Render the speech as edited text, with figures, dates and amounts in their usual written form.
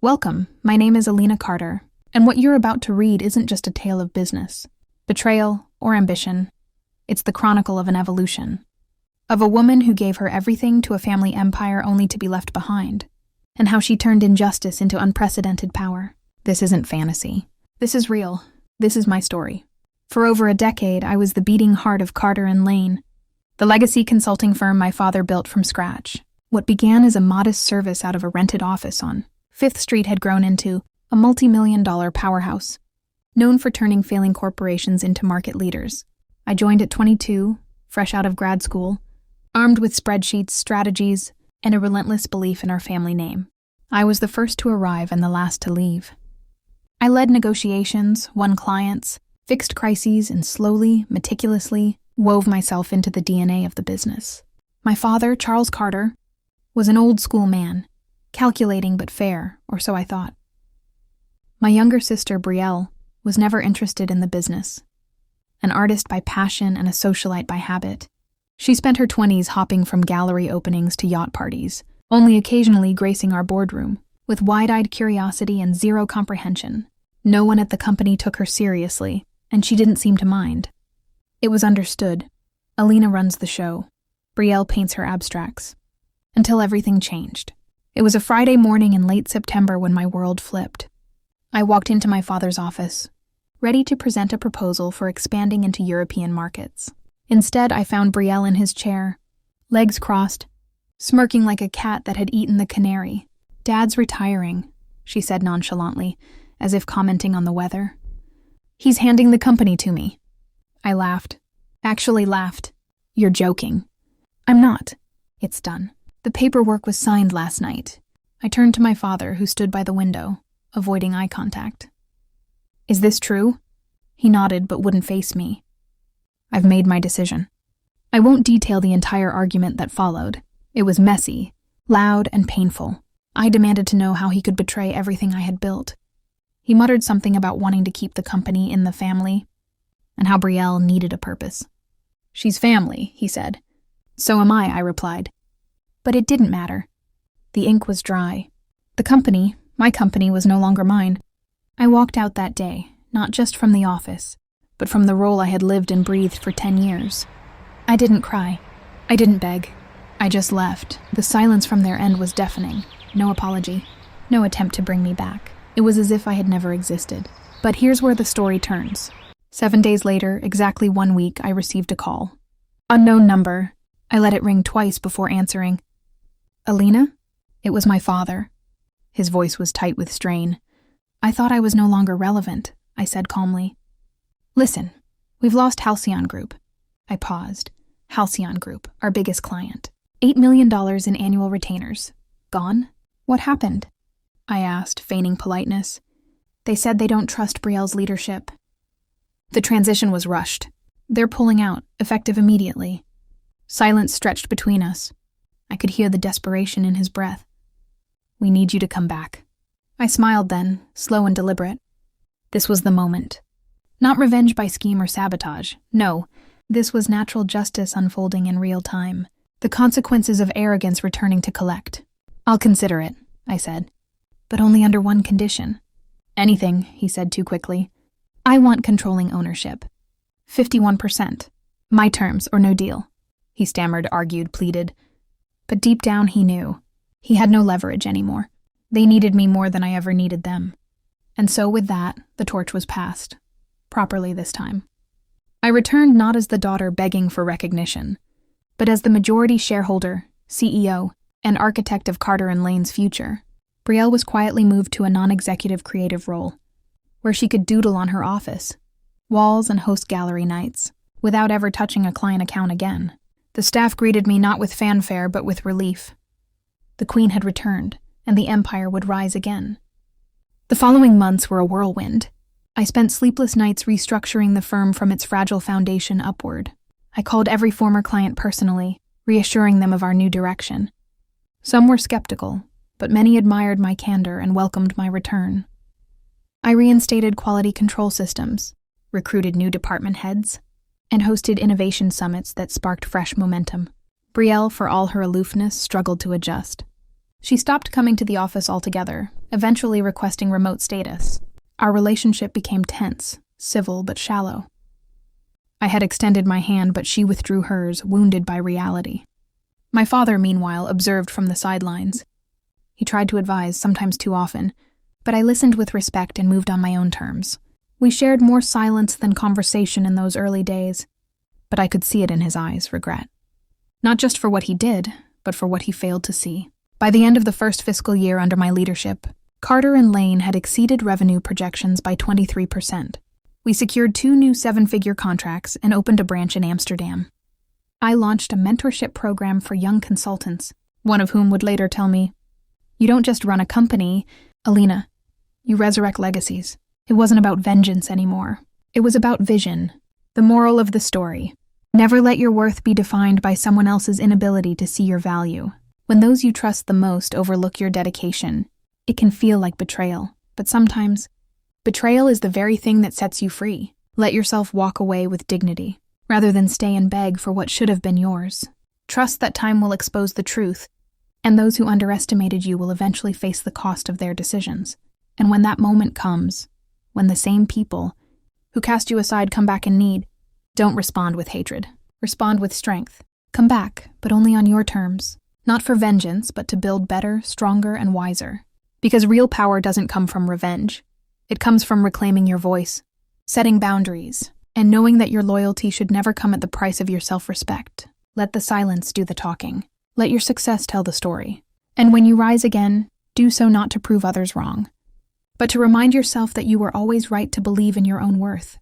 Welcome, my name is Alina Carter, and what you're about to read isn't just a tale of business, betrayal, or ambition. It's the chronicle of an evolution. Of a woman who gave her everything to a family empire only to be left behind, and how she turned injustice into unprecedented power. This isn't fantasy. This is real. This is my story. For over a decade, I was the beating heart of Carter & Lane, the legacy consulting firm my father built from scratch. What began as a modest service out of a rented office on 5th Street had grown into a multi-million-dollar powerhouse, known for turning failing corporations into market leaders. I joined at 22, fresh out of grad school, armed with spreadsheets, strategies, and a relentless belief in our family name. I was the first to arrive and the last to leave. I led negotiations, won clients, fixed crises, and slowly, meticulously, wove myself into the DNA of the business. My father, Charles Carter, was an old-school man, calculating but fair, or so I thought. My younger sister, Betrayal, was never interested in the business. An artist by passion and a socialite by habit, she spent her 20s hopping from gallery openings to yacht parties, only occasionally gracing our boardroom, with wide-eyed curiosity and zero comprehension. No one at the company took her seriously, and she didn't seem to mind. It was understood. Alina runs the show. Betrayal paints her abstracts. Until everything changed. It was a Friday morning in late September when my world flipped. I walked into my father's office, ready to present a proposal for expanding into European markets. Instead, I found Betrayal in his chair, legs crossed, smirking like a cat that had eaten the canary. "Dad's retiring," she said nonchalantly, as if commenting on the weather. "He's handing the company to me." I laughed. Actually laughed. "You're joking." "I'm not. It's done. The paperwork was signed last night." I turned to my father, who stood by the window, avoiding eye contact. "Is this true?" He nodded but wouldn't face me. "I've made my decision." I won't detail the entire argument that followed. It was messy, loud, and painful. I demanded to know how he could betray everything I had built. He muttered something about wanting to keep the company in the family, and how Betrayal needed a purpose. "She's family," he said. "So am I replied. But it didn't matter. The ink was dry. The company, my company, was no longer mine. I walked out that day, not just from the office, but from the role I had lived and breathed for 10 years. I didn't cry. I didn't beg. I just left. The silence from their end was deafening. No apology. No attempt to bring me back. It was as if I had never existed. But here's where the story turns. 7 days later, exactly 1 week, I received a call. Unknown number. I let it ring twice before answering. "Alina?" It was my father. His voice was tight with strain. "I thought I was no longer relevant," I said calmly. "Listen, we've lost Halcyon Group." I paused. Halcyon Group, our biggest client. $8 million in annual retainers. Gone? What happened? I asked, feigning politeness. "They said they don't trust Betrayal's leadership. The transition was rushed. They're pulling out, effective immediately." Silence stretched between us. I could hear the desperation in his breath. "We need you to come back." I smiled then, slow and deliberate. This was the moment. Not revenge by scheme or sabotage. No, this was natural justice unfolding in real time. The consequences of arrogance returning to collect. "I'll consider it," I said. "But only under one condition." "Anything," he said too quickly. "I want controlling ownership. 51%. My terms or no deal." He stammered, argued, pleaded. But deep down he knew. He had no leverage anymore. They needed me more than I ever needed them. And so with that, the torch was passed. Properly this time. I returned not as the daughter begging for recognition, but as the majority shareholder, CEO, and architect of Carter & Lane's future. Betrayal was quietly moved to a non-executive creative role, where she could doodle on her office, walls and host gallery nights, without ever touching a client account again. The staff greeted me not with fanfare but with relief. The Queen had returned, and the empire would rise again. The following months were a whirlwind. I spent sleepless nights restructuring the firm from its fragile foundation upward. I called every former client personally, reassuring them of our new direction. Some were skeptical, but many admired my candor and welcomed my return. I reinstated quality control systems, recruited new department heads, and hosted innovation summits that sparked fresh momentum. Betrayal, for all her aloofness, struggled to adjust. She stopped coming to the office altogether, eventually requesting remote status. Our relationship became tense, civil but shallow. I had extended my hand, but she withdrew hers, wounded by reality. My father, meanwhile, observed from the sidelines. He tried to advise, sometimes too often, but I listened with respect and moved on my own terms. We shared more silence than conversation in those early days, but I could see it in his eyes, regret. Not just for what he did, but for what he failed to see. By the end of the first fiscal year under my leadership, Carter and Lane had exceeded revenue projections by 23%. We secured 2 new 7-figure contracts and opened a branch in Amsterdam. I launched a mentorship program for young consultants, one of whom would later tell me, "You don't just run a company, Alina. You resurrect legacies." It wasn't about vengeance anymore. It was about vision. The moral of the story: never let your worth be defined by someone else's inability to see your value. When those you trust the most overlook your dedication, it can feel like betrayal. But sometimes, betrayal is the very thing that sets you free. Let yourself walk away with dignity, rather than stay and beg for what should have been yours. Trust that time will expose the truth, and those who underestimated you will eventually face the cost of their decisions. And when that moment comes, when the same people who cast you aside come back in need, don't respond with hatred. Respond with strength. Come back, but only on your terms. Not for vengeance, but to build better, stronger, and wiser. Because real power doesn't come from revenge. It comes from reclaiming your voice, setting boundaries, and knowing that your loyalty should never come at the price of your self-respect. Let the silence do the talking. Let your success tell the story. And when you rise again, do so not to prove others wrong, but to remind yourself that you were always right to believe in your own worth.